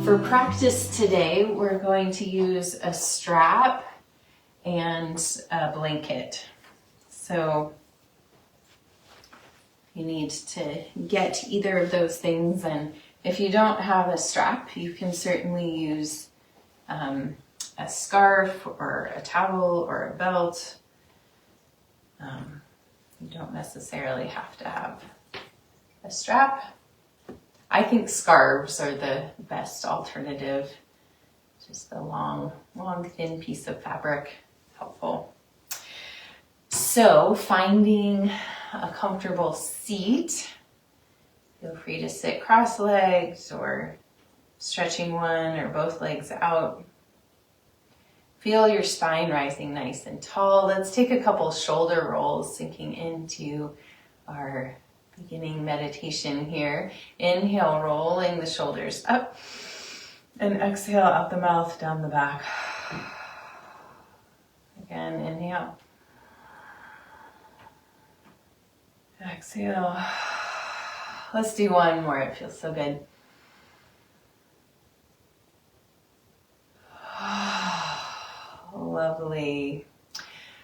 For practice today, we're going to use a strap and a blanket. So you need to get either of those things, and if you don't have a strap, you can certainly use a scarf or a towel or a belt. You don't necessarily have to have a strap. I think scarves are the best alternative. Just a long, thin piece of fabric, helpful. So finding a comfortable seat, feel free to sit cross-legged or stretching one or both legs out. Feel your spine rising nice and tall. Let's take a couple shoulder rolls, sinking into our beginning meditation here. Inhale, rolling the shoulders up, and exhale out the mouth, down the back. Again, inhale. Exhale. Let's do one more, it feels so good. Lovely.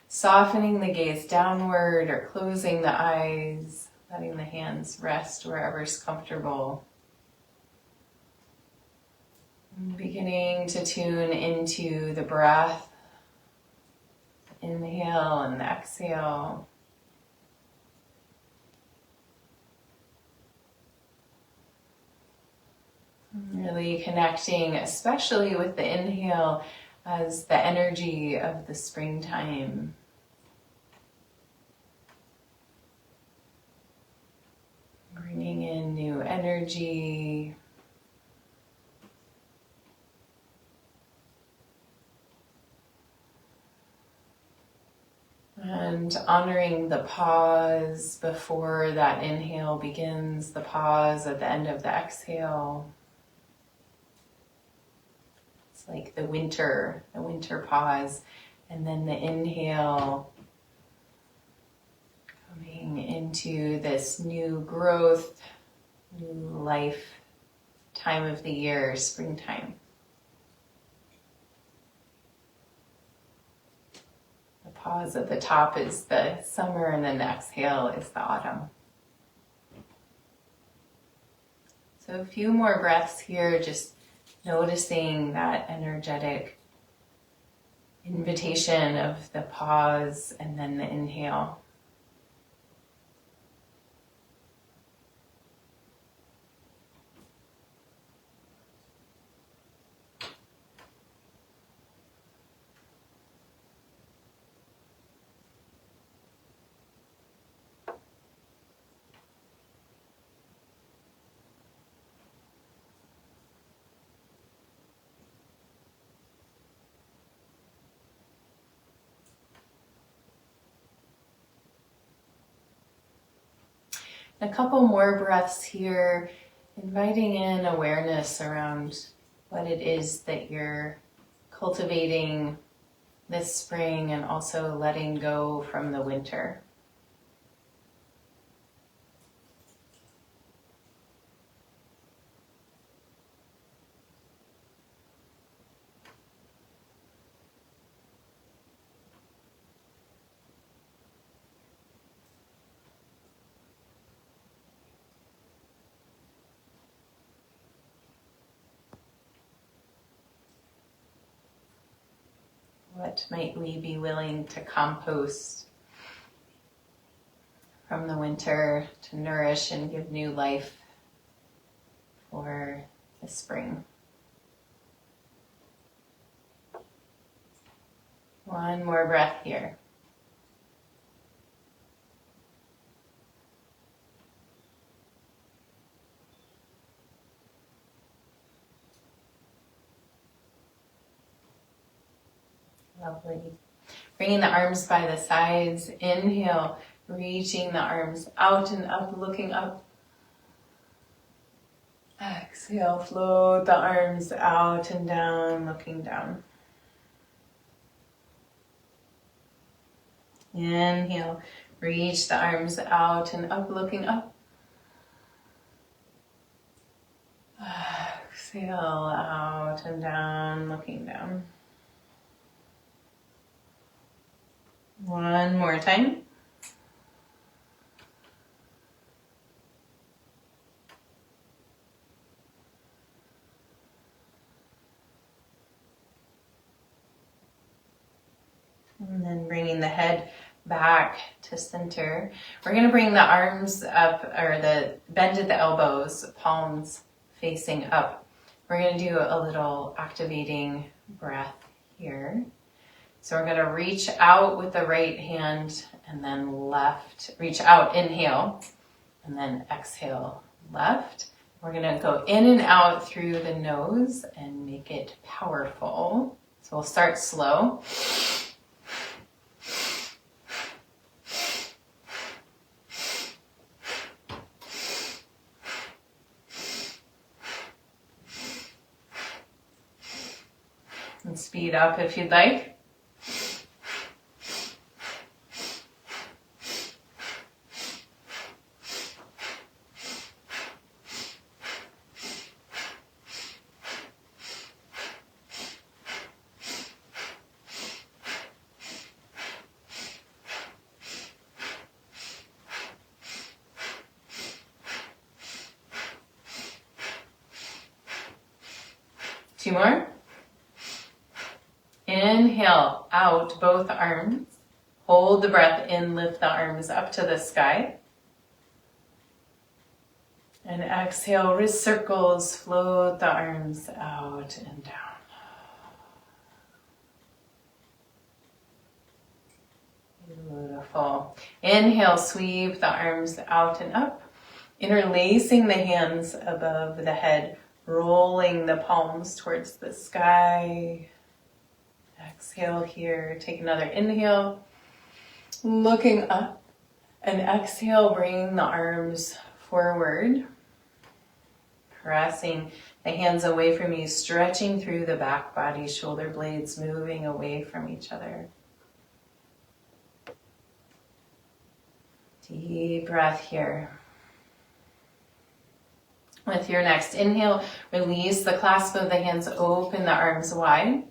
Softening the gaze downward or closing the eyes, letting the hands rest wherever's comfortable. Beginning to tune into the breath. Inhale and exhale. Really connecting, especially with the inhale, as the energy of the springtime. Bringing in new energy. And honoring the pause before that inhale begins, the pause at the end of the exhale. Like the winter pause, and then the inhale coming into this new growth, new life, time of the year, springtime. The pause at the top is the summer, and then the exhale is the autumn. So a few more breaths here, just noticing that energetic invitation of the pause and then the inhale. A couple more breaths here, inviting in awareness around what it is that you're cultivating this spring, and also letting go from the winter. What might we be willing to compost from the winter to nourish and give new life for the spring? One more breath here. Lovely. Bringing the arms by the sides. Inhale, reaching the arms out and up, looking up. Exhale, float the arms out and down, looking down. Inhale, reach the arms out and up, looking up. Exhale out and down, looking down. One more time. And then bringing the head back to center. We're going to bring the arms up, or the bend at the elbows, palms facing up. We're going to do a little activating breath here. So we're going to reach out with the right hand and then left. Reach out, inhale, and then exhale, left. We're going to go in and out through the nose and make it powerful. So we'll start slow. And speed up if you'd like. Two more. Inhale out both arms. Hold the breath in, lift the arms up to the sky. And exhale, wrist circles, float the arms out and down. Beautiful. Inhale, sweep the arms out and up. Interlacing the hands above the head, rolling the palms towards the sky. Exhale here, take another inhale, looking up, and exhale, bring the arms forward, pressing the hands away from you, stretching through the back body, shoulder blades moving away from each other. Deep breath here. With your next inhale, release the clasp of the hands, open the arms wide.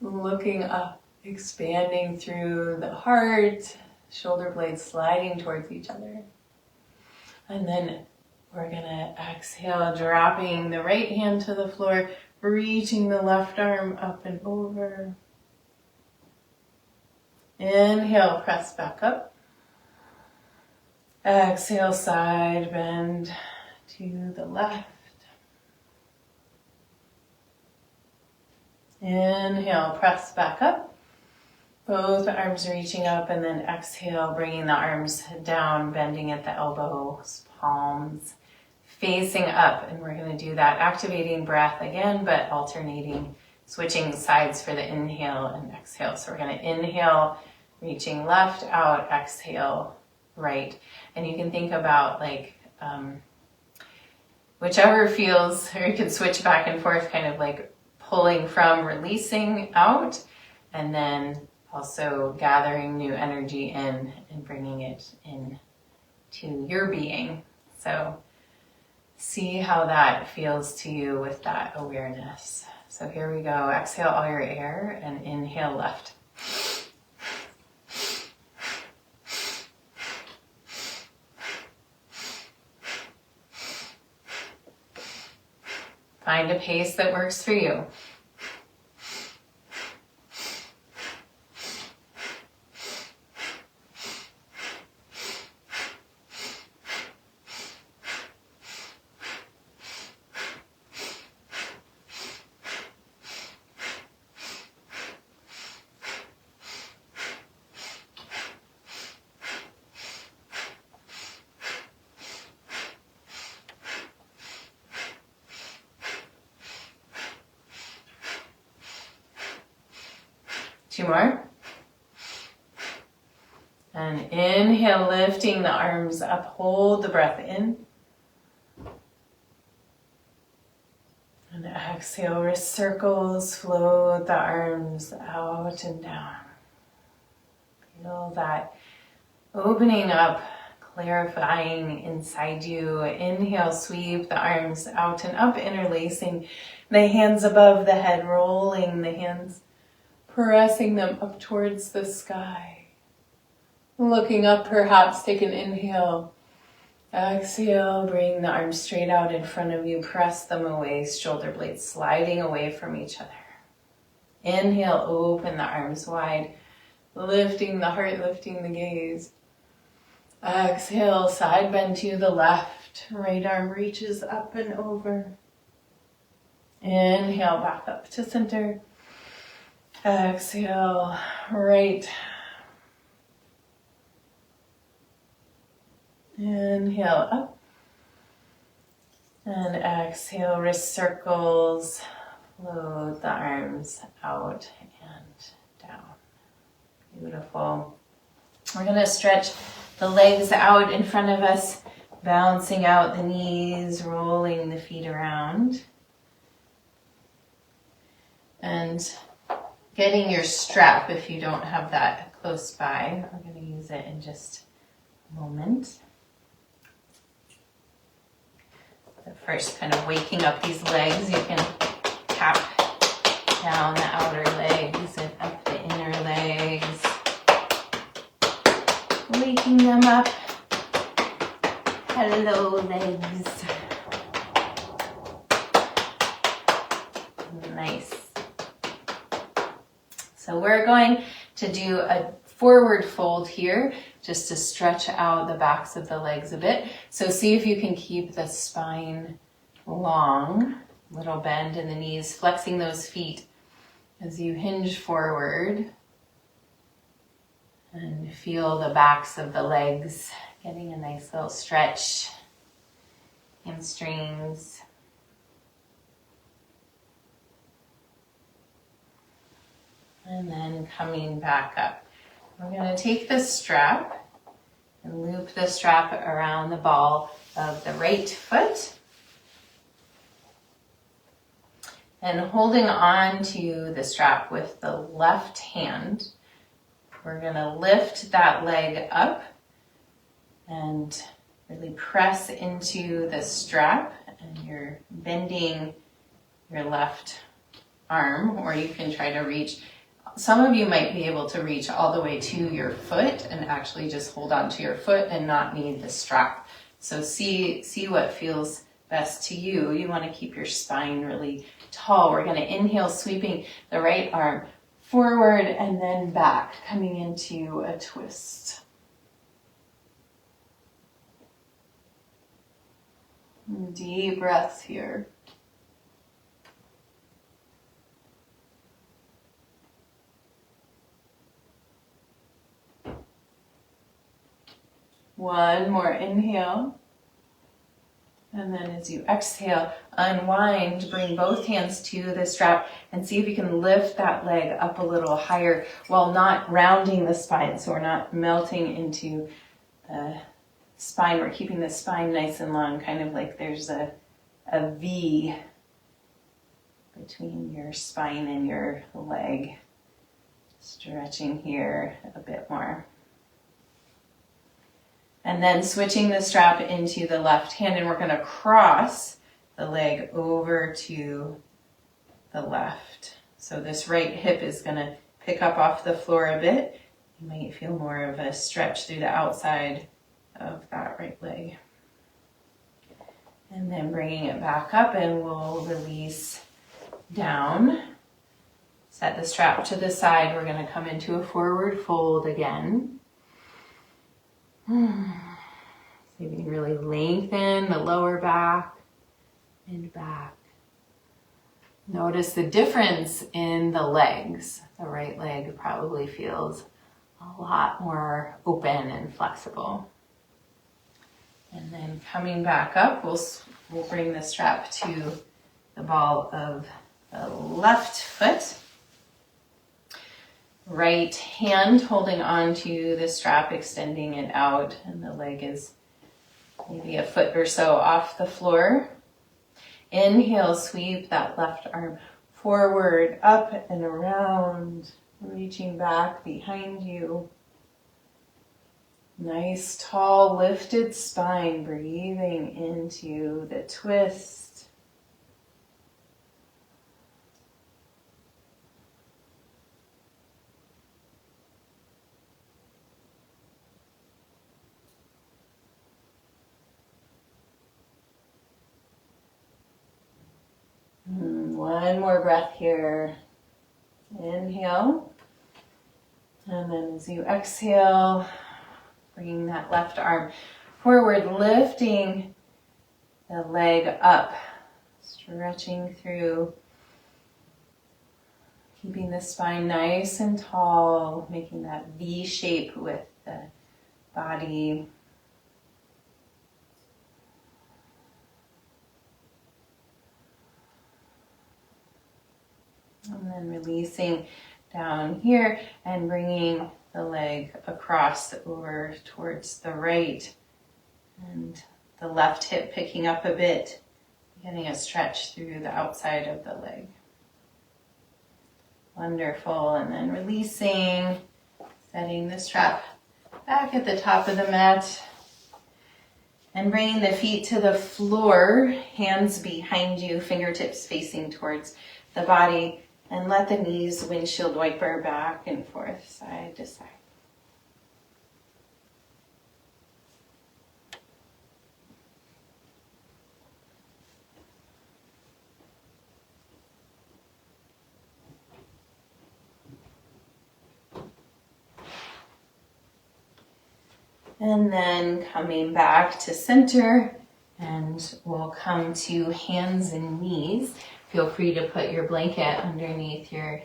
Looking up, expanding through the heart, shoulder blades sliding towards each other. And then we're gonna exhale, dropping the right hand to the floor, reaching the left arm up and over. Inhale, press back up. Exhale, side bend to the left. Inhale, press back up. Both arms reaching up, and then exhale, bringing the arms down, bending at the elbows, palms facing up. And we're going to do that activating breath again, but alternating, switching sides for the inhale and exhale. So we're going to inhale, reaching left out, exhale, right. And you can think about like whichever feels, or you can switch back and forth, kind of like pulling from, releasing out, and then also gathering new energy in and bringing it in to your being. So see how that feels to you with that awareness. So here we go. Exhale all your air and inhale left. Find a pace that works for you. Two more. And inhale, lifting the arms up, hold the breath in. And exhale, wrist circles, float the arms out and down. Feel that opening up, clarifying inside you. Inhale, sweep the arms out and up, interlacing the hands above the head, rolling the hands, pressing them up towards the sky. Looking up, perhaps take an inhale. Exhale, bring the arms straight out in front of you, press them away, shoulder blades sliding away from each other. Inhale, open the arms wide, lifting the heart, lifting the gaze. Exhale, side bend to the left, right arm reaches up and over. Inhale, back up to center. Exhale, right. Inhale, up. And exhale, wrist circles. Float the arms out and down. Beautiful. We're going to stretch the legs out in front of us, bouncing out the knees, rolling the feet around. And getting your strap if you don't have that close by. We're going to use it in just a moment. But first, kind of waking up these legs. You can tap down the outer legs and up the inner legs. Waking them up. Hello, legs. Nice. So we're going to do a forward fold here, just to stretch out the backs of the legs a bit. So see if you can keep the spine long, little bend in the knees, flexing those feet as you hinge forward. And feel the backs of the legs getting a nice little stretch. Hamstrings. And then coming back up. We're going to take the strap and loop the strap around the ball of the right foot. And holding on to the strap with the left hand, we're going to lift that leg up and really press into the strap, and you're bending your left arm, or you can try to reach. Some of you might be able to reach all the way to your foot and actually just hold on to your foot and not need the strap. So see what feels best to you. You want to keep your spine really tall. We're going to inhale, sweeping the right arm forward and then back, coming into a twist. Deep breaths here. One more inhale. And then as you exhale, unwind, bring both hands to the strap and see if you can lift that leg up a little higher while not rounding the spine. So we're not melting into the spine. We're keeping the spine nice and long, kind of like there's a V between your spine and your leg. Stretching here a bit more. And then switching the strap into the left hand, and we're going to cross the leg over to the left. So this right hip is going to pick up off the floor a bit. You might feel more of a stretch through the outside of that right leg. And then bringing it back up, and we'll release down. Set the strap to the side. We're going to come into a forward fold again. See if you can really lengthen the lower back and back. Notice the difference in the legs. The right leg probably feels a lot more open and flexible. And then coming back up, we'll bring the strap to the ball of the left foot. Right hand holding on to the strap, extending it out, and the leg is maybe a foot or so off the floor. Inhale, sweep that left arm forward, up and around, reaching back behind you. Nice, tall, lifted spine, breathing into the twist. One more breath here. Inhale. And then as you exhale, bringing that left arm forward, lifting the leg up, stretching through, keeping the spine nice and tall, making that V shape with the body. And then releasing down here and bringing the leg across over towards the right, and the left hip picking up a bit, getting a stretch through the outside of the leg. Wonderful. And then releasing, setting the strap back at the top of the mat and bringing the feet to the floor, hands behind you, fingertips facing towards the body, and let the knees windshield wiper back and forth, side to side. And then coming back to center, and we'll come to hands and knees. Feel free to put your blanket underneath your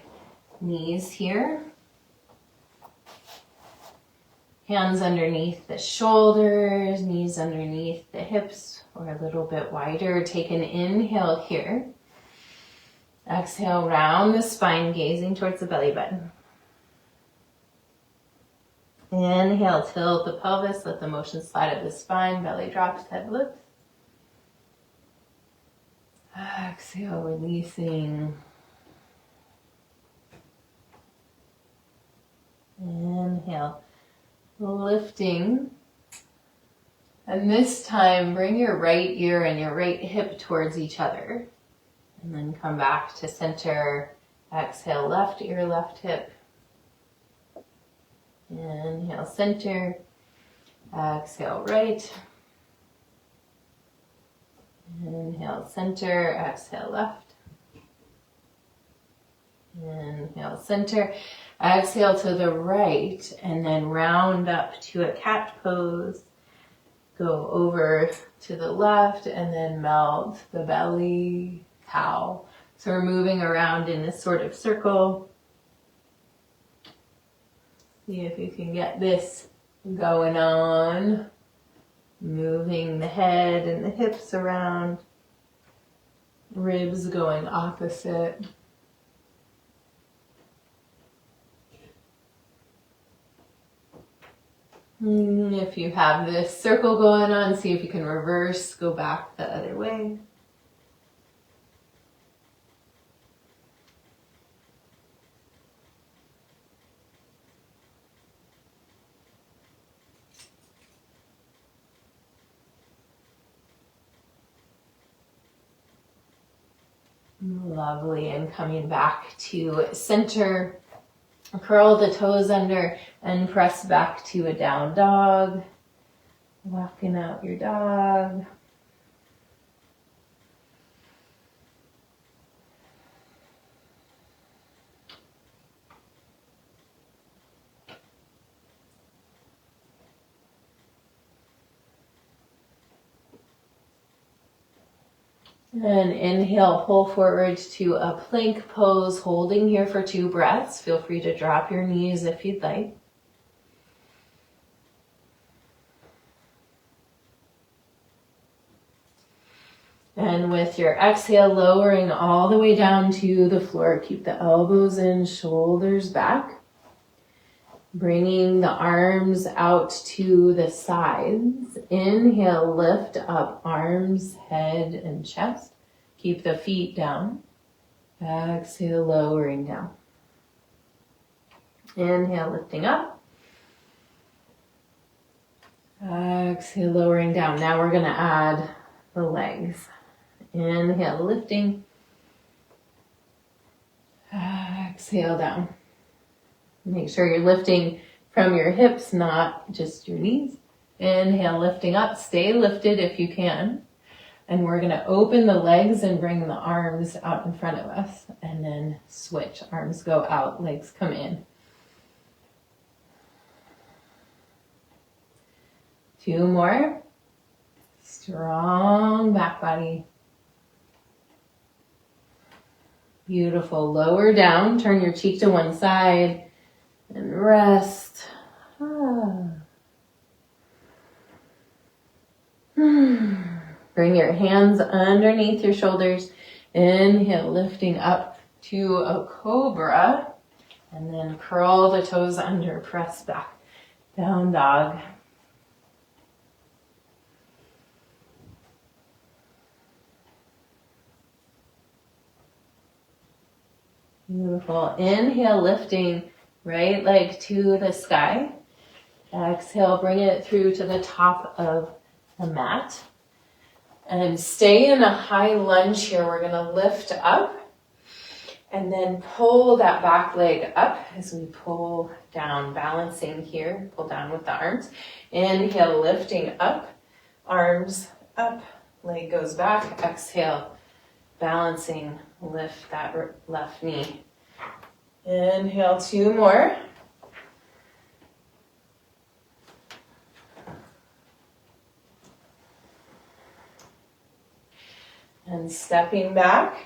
knees here. Hands underneath the shoulders, knees underneath the hips, or a little bit wider. Take an inhale here. Exhale, round the spine, gazing towards the belly button. Inhale, tilt the pelvis, let the motion slide up the spine, belly drops, head lifts. Exhale, releasing. Inhale, lifting. And this time, bring your right ear and your right hip towards each other. And then come back to center. Exhale, left ear, left hip. Inhale, center. Exhale, right. Inhale, center. Exhale, left. Inhale, center. Exhale to the right, and then round up to a cat pose. Go over to the left, and then melt the belly, cow. So we're moving around in this sort of circle. See if you can get this going on. Moving the head and the hips around. Ribs going opposite. If you have this circle going on, see if you can reverse, go back the other way. Lovely, and coming back to center, curl the toes under and press back to a down dog, walking out your dog. And inhale, pull forward to a plank pose, holding here for 2 breaths. Feel free to drop your knees if you'd like. And with your exhale, lowering all the way down to the floor. Keep the elbows in, shoulders back. Bringing the arms out to the sides. Inhale, lift up arms, head, and chest. Keep the feet down. Exhale, lowering down. Inhale, lifting up. Exhale, lowering down. Now we're going to add the legs. Inhale, lifting. Exhale, down. Make sure you're lifting from your hips, not just your knees. Inhale, lifting up. Stay lifted if you can. And we're going to open the legs and bring the arms out in front of us. And then switch. Arms go out, legs come in. 2 more. Strong back body. Beautiful. Lower down. Turn your cheek to one side and rest. Bring your hands underneath your shoulders. Inhale, lifting up to a cobra. And then curl the toes under, press back. Down dog. Beautiful. Inhale, lifting right leg to the sky. Exhale, bring it through to the top of the mat. And stay in a high lunge here. We're going to lift up and then pull that back leg up as we pull down, balancing here. Pull down with the arms. Inhale, lifting up, arms up, leg goes back. Exhale, balancing, lift that left knee. Inhale, 2 more. And stepping back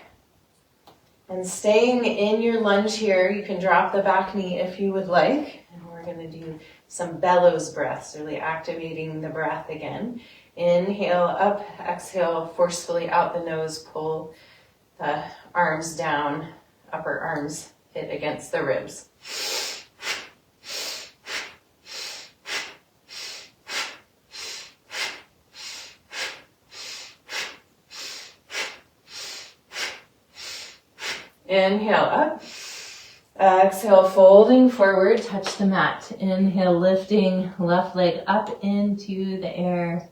and staying in your lunge here. You can drop the back knee if you would like. And we're going to do some bellows breaths, really activating the breath again. Inhale up, exhale forcefully out the nose, pull the arms down, upper arms hit against the ribs. Inhale up, exhale folding forward, touch the mat. Inhale, lifting left leg up into the air.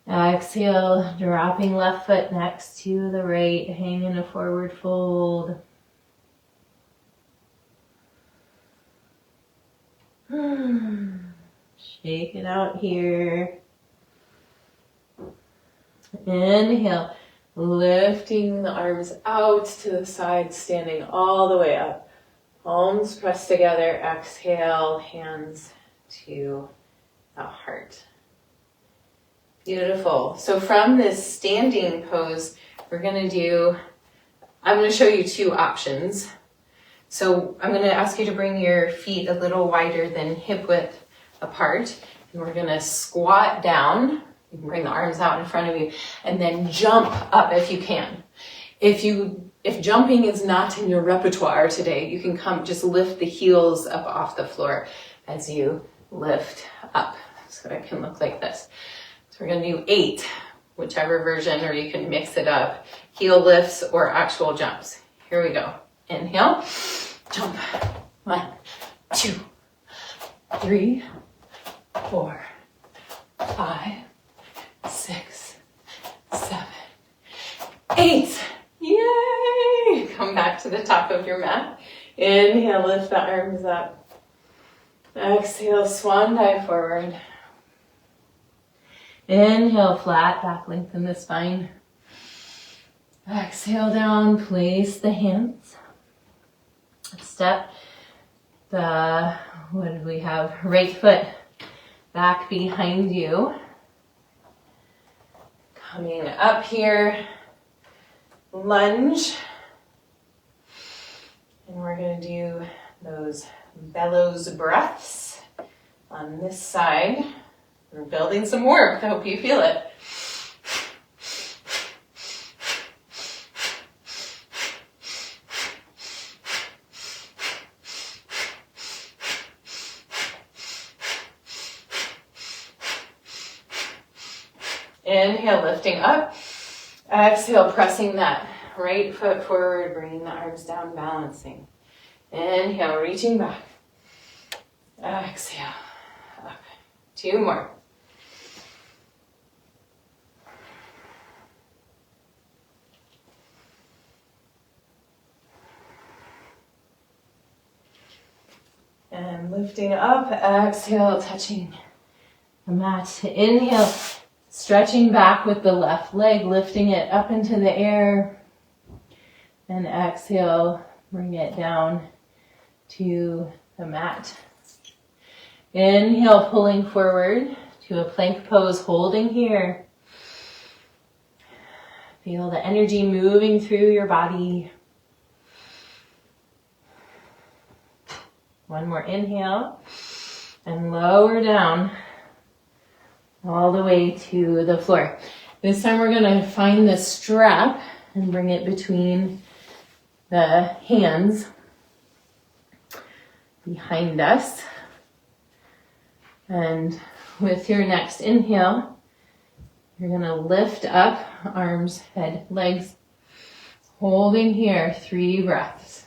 Exhale, dropping left foot next to the right, hanging a forward fold. Shake it out here. Inhale, lifting the arms out to the side, standing all the way up. Palms pressed together. Exhale, hands to the heart. Beautiful. So from this standing pose, I'm going to show you 2 options. So I'm going to ask you to bring your feet a little wider than hip width apart. And we're going to squat down. You can bring the arms out in front of you and then jump up if you can. If jumping is not in your repertoire today, you can just lift the heels up off the floor as you lift up. So it can look like this. So we're going to do 8, whichever version, or you can mix it up. Heel lifts or actual jumps. Here we go. Inhale, jump. 1, 2, 3, 4, 5, 6, 7, 8. Yay! Come back to the top of your mat. Inhale, lift the arms up. Exhale, swan dive forward. Inhale, flat back, lengthen the spine. Exhale down, place the hands. Step what did we have? Right foot back behind you. Coming up here, lunge. And we're going to do those bellows breaths on this side. We're building some warmth. I hope you feel it. Inhale, lifting up. Exhale, pressing that right foot forward, bringing the arms down, balancing. Inhale, reaching back. Exhale, up 2 more. And lifting up, exhale, touching the mat. Inhale, stretching back with the left leg, lifting it up into the air. And exhale, bring it down to the mat. Inhale, pulling forward to a plank pose, holding here. Feel the energy moving through your body. One more inhale and lower down all the way to the floor. This time we're going to find the strap and bring it between the hands behind us. And with your next inhale, you're going to lift up, arms, head, legs, holding here, 3 breaths.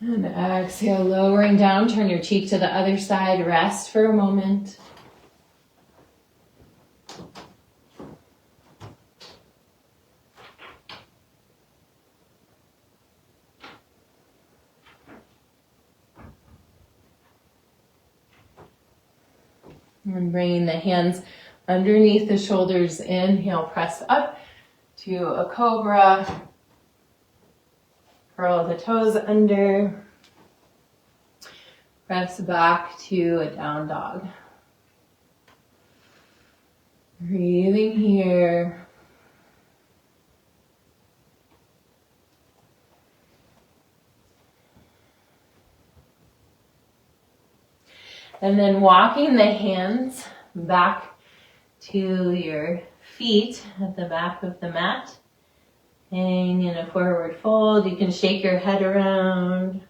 And exhale, lowering down, turn your cheek to the other side, rest for a moment. And bringing the hands underneath the shoulders, inhale, press up to a cobra. Curl the toes under. Press back to a down dog. Breathing here. And then walking the hands back to your feet at the back of the mat. Hang in a forward fold. You can shake your head around.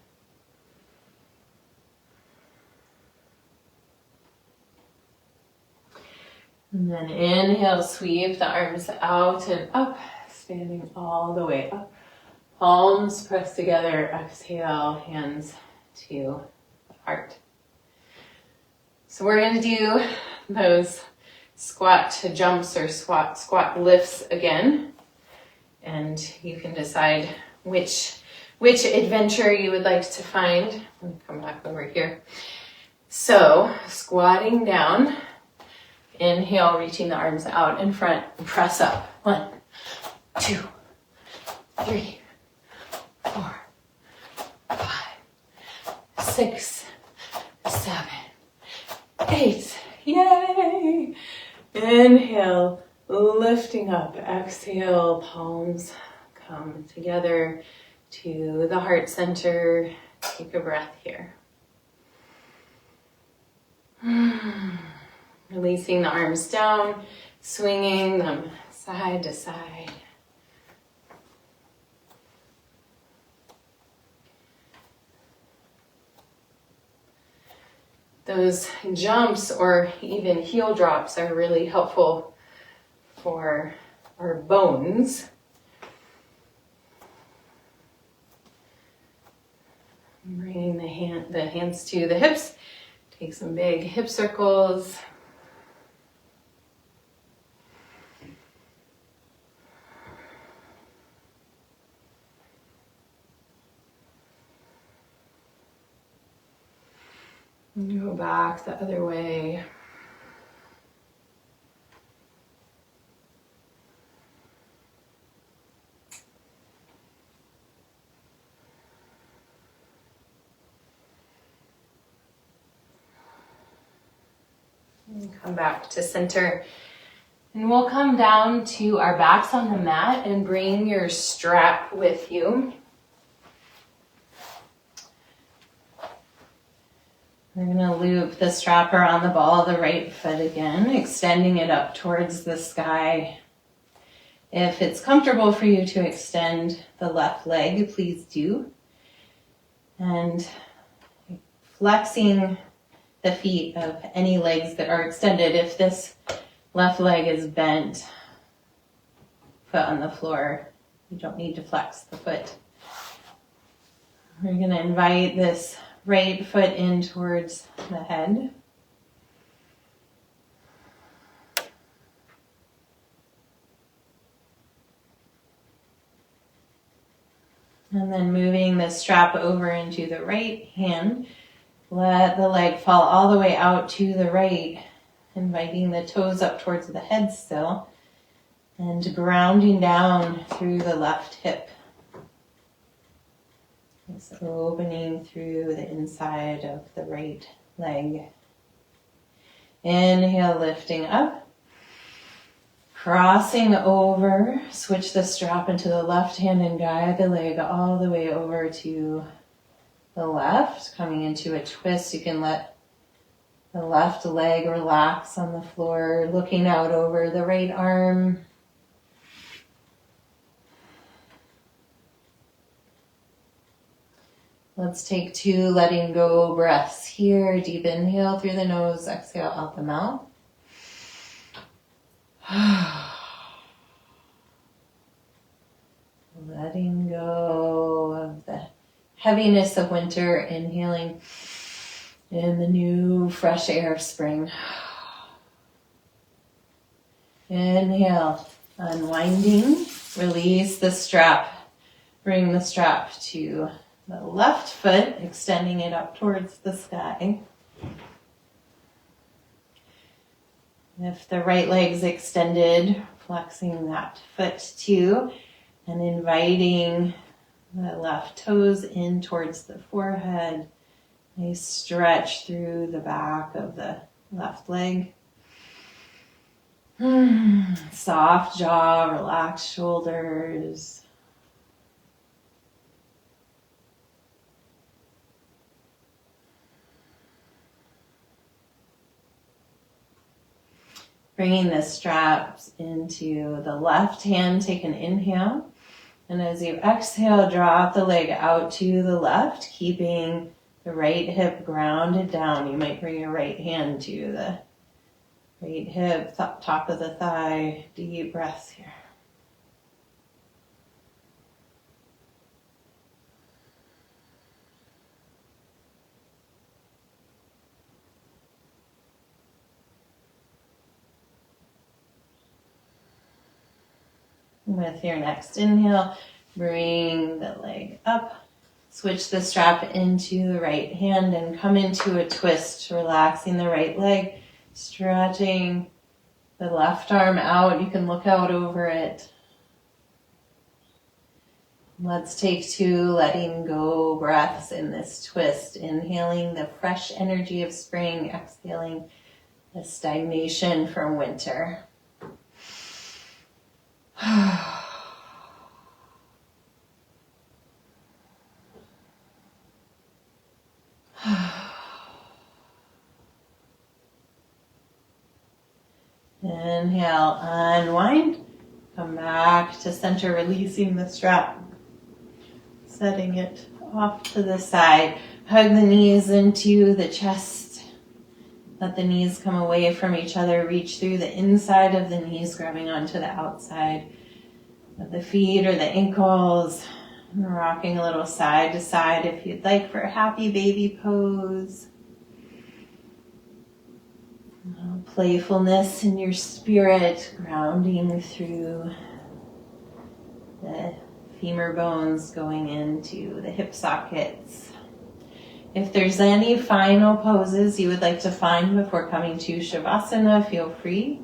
And then inhale, sweep the arms out and up, standing all the way up. Palms pressed together. Exhale, hands to the heart. So we're going to do those squat jumps or squat lifts again. And you can decide which adventure you would like to find. Let me come back over here. So, squatting down. Inhale, reaching the arms out in front. Press up. 1, 2, 3, 4, 5, 6, 7, 8. Yay! Inhale. Lifting up, exhale, palms come together to the heart center. Take a breath here. Releasing the arms down, swinging them side to side. Those jumps or even heel drops are really helpful for our bones. Bringing the hands to the hips. Take some big hip circles. And go back the other way. And come back to center. And we'll come down to our backs on the mat and bring your strap with you. We're going to loop the strap around the ball of the right foot again, extending it up towards the sky. If it's comfortable for you to extend the left leg, please do. And flexing the feet of any legs that are extended. If this left leg is bent foot on the floor. You don't need to flex the foot. We're going to invite this right foot in towards the head. And then moving the strap over into the right hand, let the leg fall all the way out to the right, inviting the toes up towards the head still, and grounding down through the left hip. It's opening through the inside of the right leg. Inhale, lifting up. Crossing over, switch the strap into the left hand and guide the leg all the way over to the left. Coming into a twist, you can let the left leg relax on the floor, looking out over the right arm. Let's take 2 letting go breaths here. Deep inhale through the nose, exhale out the mouth. Letting go of the heaviness of winter, inhaling in the new fresh air of spring. Inhale, unwinding, release the strap. Bring the strap to the left foot, extending it up towards the sky. If the right leg's extended, flexing that foot too, and inviting the left toes in towards the forehead. Nice stretch through the back of the left leg. Soft jaw, relaxed shoulders. Bringing the straps into the left hand, take an inhale. And as you exhale, drop the leg out to the left, keeping the right hip grounded down. You might bring your right hand to the right hip, top of the thigh. Deep breaths here. With your next inhale, bring the leg up. Switch the strap into the right hand and come into a twist, relaxing the right leg, stretching the left arm out. You can look out over it. Let's take 2 letting go breaths in this twist. Inhaling the fresh energy of spring, exhaling the stagnation from winter. Inhale, unwind. Come back to center, releasing the strap. Setting it off to the side. Hug the knees into the chest. Let the knees come away from each other. Reach through the inside of the knees, grabbing onto the outside of the feet or the ankles. Rocking a little side to side if you'd like for a happy baby pose. Playfulness in your spirit, grounding through the femur bones going into the hip sockets. If there's any final poses you would like to find before coming to Shavasana, feel free.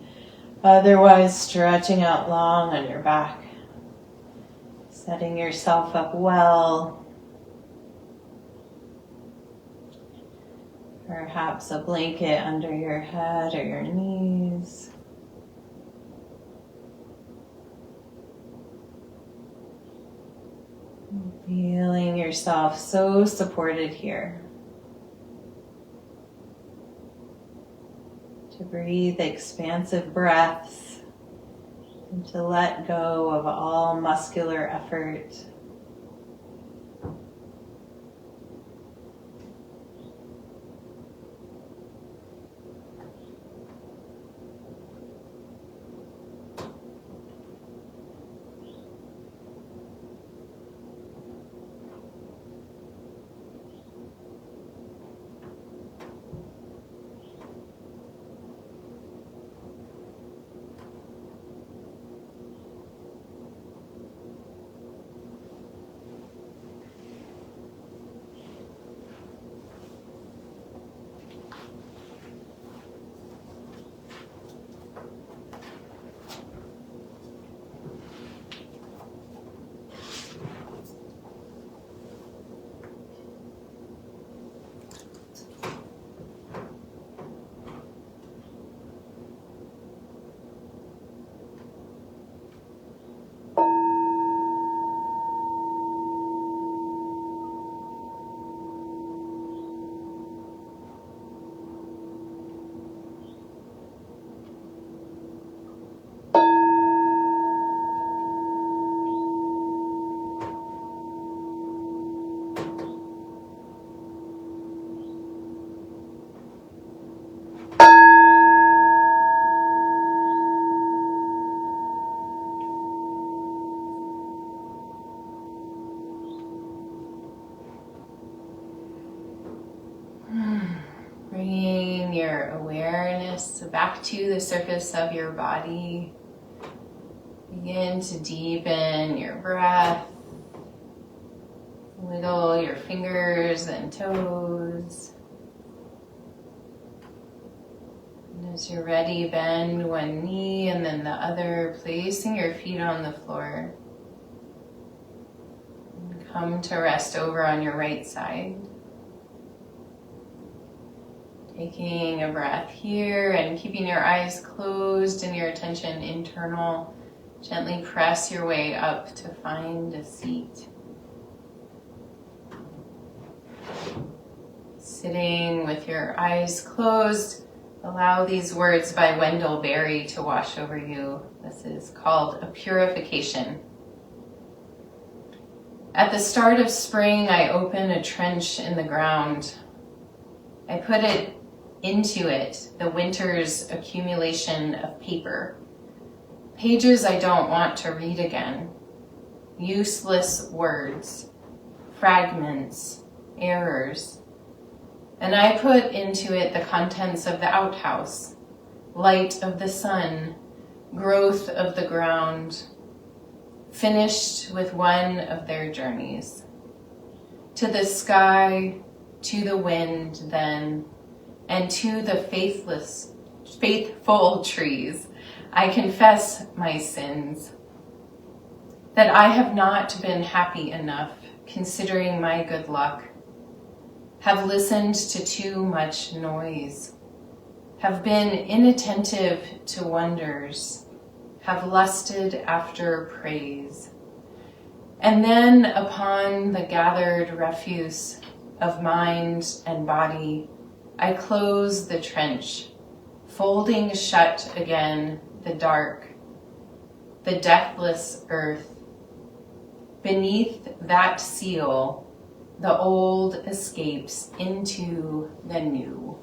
Otherwise, stretching out long on your back. Setting yourself up well. Perhaps a blanket under your head or your knees. Feeling yourself so supported here. To breathe expansive breaths and to let go of all muscular effort. your awareness back to the surface of your body. Begin to deepen your breath. Wiggle your fingers and toes. And as you're ready, bend one knee and then the other, placing your feet on the floor. And come to rest over on your right side. Taking a breath here and keeping your eyes closed and your attention internal. Gently press your way up to find a seat. Sitting with your eyes closed, allow these words by Wendell Berry to wash over you. This is called a purification. At the start of spring, I open a trench in the ground. I put it into it, the winter's accumulation of paper. Pages I don't want to read again. Useless words, fragments, errors. And I put into it the contents of the outhouse, light of the sun, growth of the ground, finished with one of their journeys. To the sky, to the wind then, and to the faithful trees, I confess my sins, that I have not been happy enough, considering my good luck, have listened to too much noise, have been inattentive to wonders, have lusted after praise. And then upon the gathered refuse of mind and body, I close the trench, folding shut again the dark, the deathless earth. Beneath that seal, the old escapes into the new.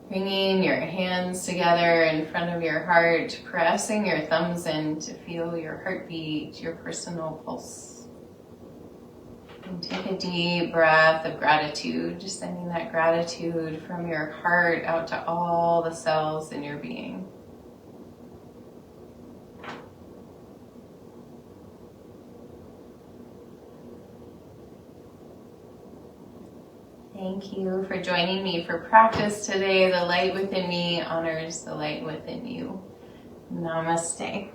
Bringing your hands together in front of your heart, pressing your thumbs in to feel your heartbeat, your personal pulse. And take a deep breath of gratitude, just sending that gratitude from your heart out to all the cells in your being. Thank you for joining me for practice today. The light within me honors the light within you. Namaste.